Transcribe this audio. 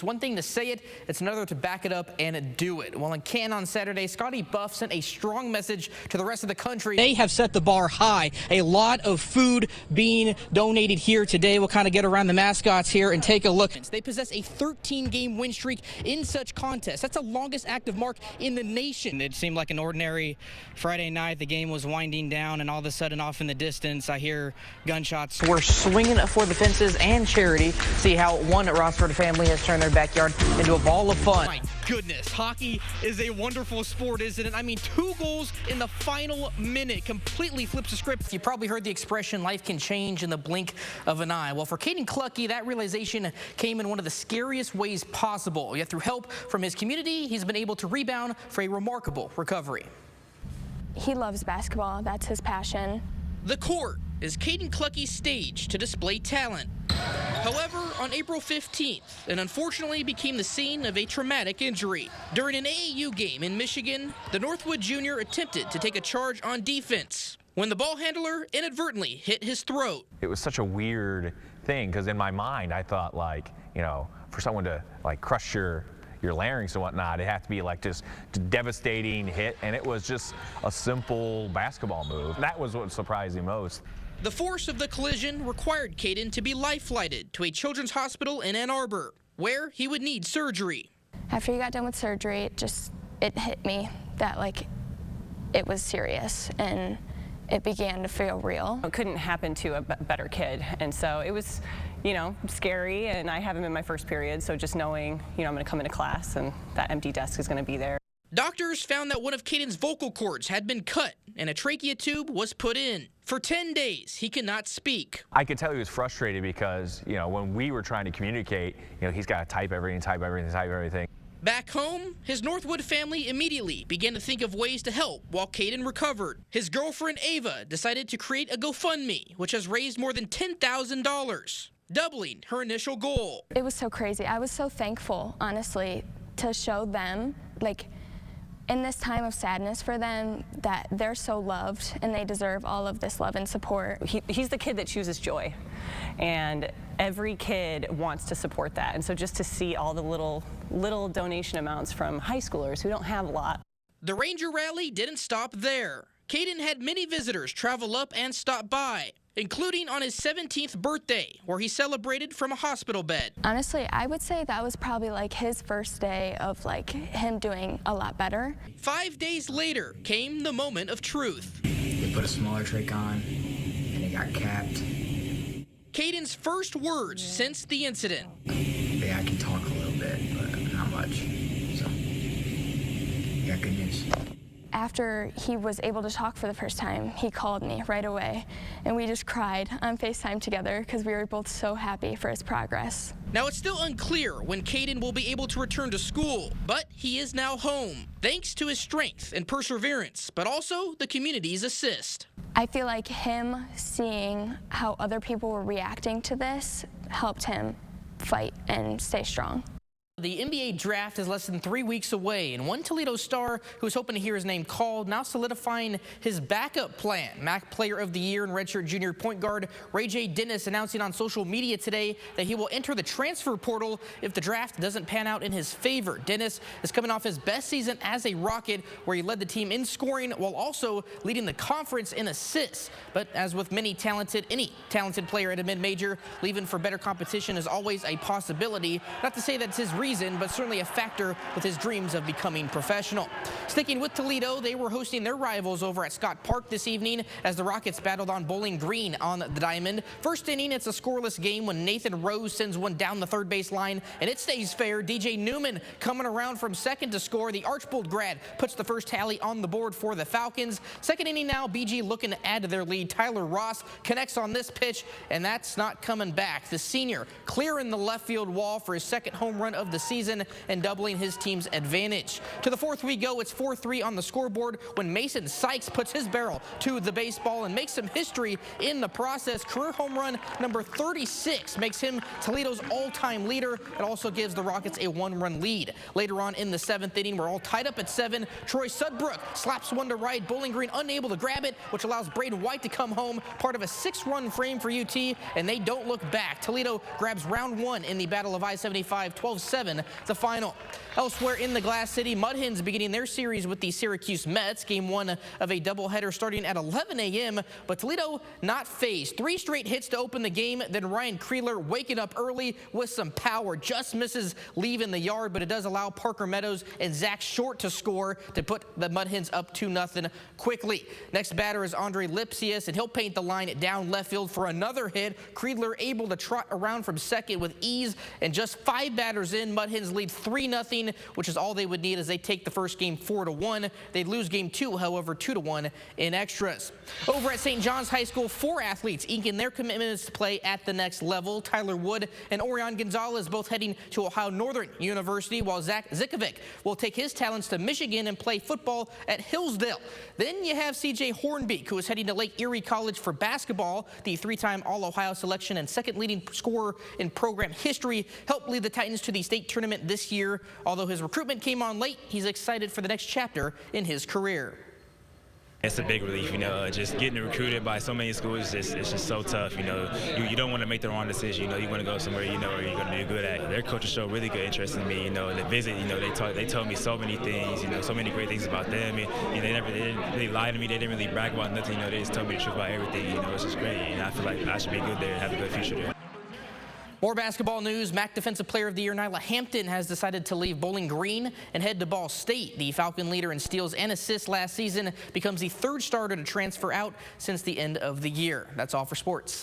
It's one thing to say it, it's another to back it up and do it. Well, in Canton on Saturday, Scotty Buff sent a strong message to the rest of the country. They have set the bar high. A lot of food being donated here today. We'll kind of get around the mascots here and take a look. They possess a 13-game win streak in such contests. That's the longest active mark in the nation. It seemed like an ordinary Friday night. The game was winding down, and all of a sudden, off in the distance, I hear gunshots. We're swinging for the fences and charity. See how one Rossford family has turned their backyard into a ball of fun. My goodness, hockey is a wonderful sport, isn't it? I mean, 2 goals in the final minute completely flips the script. You probably heard the expression, life can change in the blink of an eye. Well, for Caden Clucky, that realization came in one of the scariest ways possible. Yet through help from his community, he's been able to rebound for a remarkable recovery. He loves basketball. That's his passion. The court is Caden Clucky's stage to display talent. However, on April 15th, it unfortunately became the scene of a traumatic injury. During an AAU game in Michigan, the Northwood junior attempted to take a charge on defense when the ball handler inadvertently hit his throat. It was such a weird thing because in my mind I thought, like, you know, for someone to like crush your larynx and whatnot, it had to be like just devastating hit, and it was just a simple basketball move. That was what surprised me most. The force of the collision required Caden to be life-flighted to a children's hospital in Ann Arbor, where he would need surgery. After he got done with surgery, it hit me that like it was serious and it began to feel real. It couldn't happen to a better kid, and so it was, you know, scary, and I have him in my first period, so just knowing, you know, I'm going to come into class and that empty desk is going to be there. Doctors found that one of Caden's vocal cords had been cut and a trachea tube was put in. For 10 days, he could not speak. I could tell he was frustrated because, you know, when we were trying to communicate, you know, he's got to type everything. Back home, his Northwood family immediately began to think of ways to help while Caden recovered. His girlfriend Ava decided to create a GoFundMe, which has raised more than $10,000, doubling her initial goal. It was so crazy. I was so thankful, honestly, to show them, like, in this time of sadness for them, that they're so loved and they deserve all of this love and support. He's the kid that chooses joy, and every kid wants to support that. And so just to see all the little donation amounts from high schoolers who don't have a lot. The Ranger Rally didn't stop there. Caden had many visitors travel up and stop by, including on his 17th birthday, where he celebrated from a hospital bed. Honestly, I would say that was probably like his first day of like him doing a lot better. 5 days later came the moment of truth. They put a smaller trach on and it got capped. Caden's first words since the incident. Yeah, I can talk a little bit, but not much. So, yeah, good news. After he was able to talk for the first time, he called me right away, and we just cried on FaceTime together because we were both so happy for his progress. Now, it's still unclear when Caden will be able to return to school, but he is now home, thanks to his strength and perseverance, but also the community's assist. I feel like him seeing how other people were reacting to this helped him fight and stay strong. The NBA draft is less than 3 weeks away, and one Toledo star who was hoping to hear his name called now solidifying his backup plan. MAC Player of the Year and redshirt junior point guard Ray J. Dennis announcing on social media today that he will enter the transfer portal if the draft doesn't pan out in his favor. Dennis is coming off his best season as a Rocket, where he led the team in scoring while also leading the conference in assists. But as with any talented player at a mid-major, leaving for better competition is always a possibility. Not to say that's his reason, but certainly a factor with his dreams of becoming professional. Sticking with Toledo, they were hosting their rivals over at Scott Park this evening as the Rockets battled on Bowling Green on the diamond. First inning, it's a scoreless game when Nathan Rose sends one down the third base line, and it stays fair. DJ Newman coming around from second to score. The Archbold grad puts the first tally on the board for the Falcons. Second inning now, BG looking to add to their lead. Tyler Ross connects on this pitch, and that's not coming back. The senior clearing the left field wall for his second home run of the season and doubling his team's advantage. To the fourth we go. It's 4-3 on the scoreboard when Mason Sykes puts his barrel to the baseball and makes some history in the process. Career home run number 36 makes him Toledo's all-time leader. It also gives the Rockets a 1-run lead. Later on in the 7th inning, we're all tied up at 7. Troy Sudbrook slaps one to right. Bowling Green unable to grab it, which allows Braden White to come home, part of a 6-run frame for UT, and they don't look back. Toledo grabs round 1 in the Battle of I-75, 12-7. 7 the final. Elsewhere in the Glass City, Mud Hens beginning their series with the Syracuse Mets. Game 1 of a doubleheader starting at 11 a.m., but Toledo not phased. 3 straight hits to open the game, then Ryan Kreeler waking up early with some power. Just misses leaving the yard, but it does allow Parker Meadows and Zach Short to score to put the Mud Hens up 2-0 quickly. Next batter is Andre Lipsius, and he'll paint the line down left field for another hit. Kreeler able to trot around from second with ease, and just 5 batters in, Mud Hens lead 3-0, which is all they would need as they take the first game 4-1. They'd lose game 2, however, 2-1 in extras. Over at St. John's High School, 4 athletes inking their commitments to play at the next level. Tyler Wood and Orion Gonzalez both heading to Ohio Northern University, while Zach Zikovic will take his talents to Michigan and play football at Hillsdale. Then you have CJ Hornbeek, who is heading to Lake Erie College for basketball. The 3-time All-Ohio selection and second leading scorer in program history helped lead the Titans to the state tournament this year. Although his recruitment came on late, he's excited for the next chapter in his career. It's a big relief, just getting recruited by so many schools, it's just so tough, You don't want to make the wrong decision, You want to go somewhere, where you're going to be good at. Their coaches show really good interest in me, The visit, they told me so many things, so many great things about them. They didn't really lie to me. They didn't really brag about nothing, They just told me the truth about everything, It's just great. I feel like I should be good there and have a good future there. More basketball news. MAC Defensive Player of the Year Nyla Hampton has decided to leave Bowling Green and head to Ball State. The Falcon leader in steals and assists last season becomes the 3rd starter to transfer out since the end of the year. That's all for sports.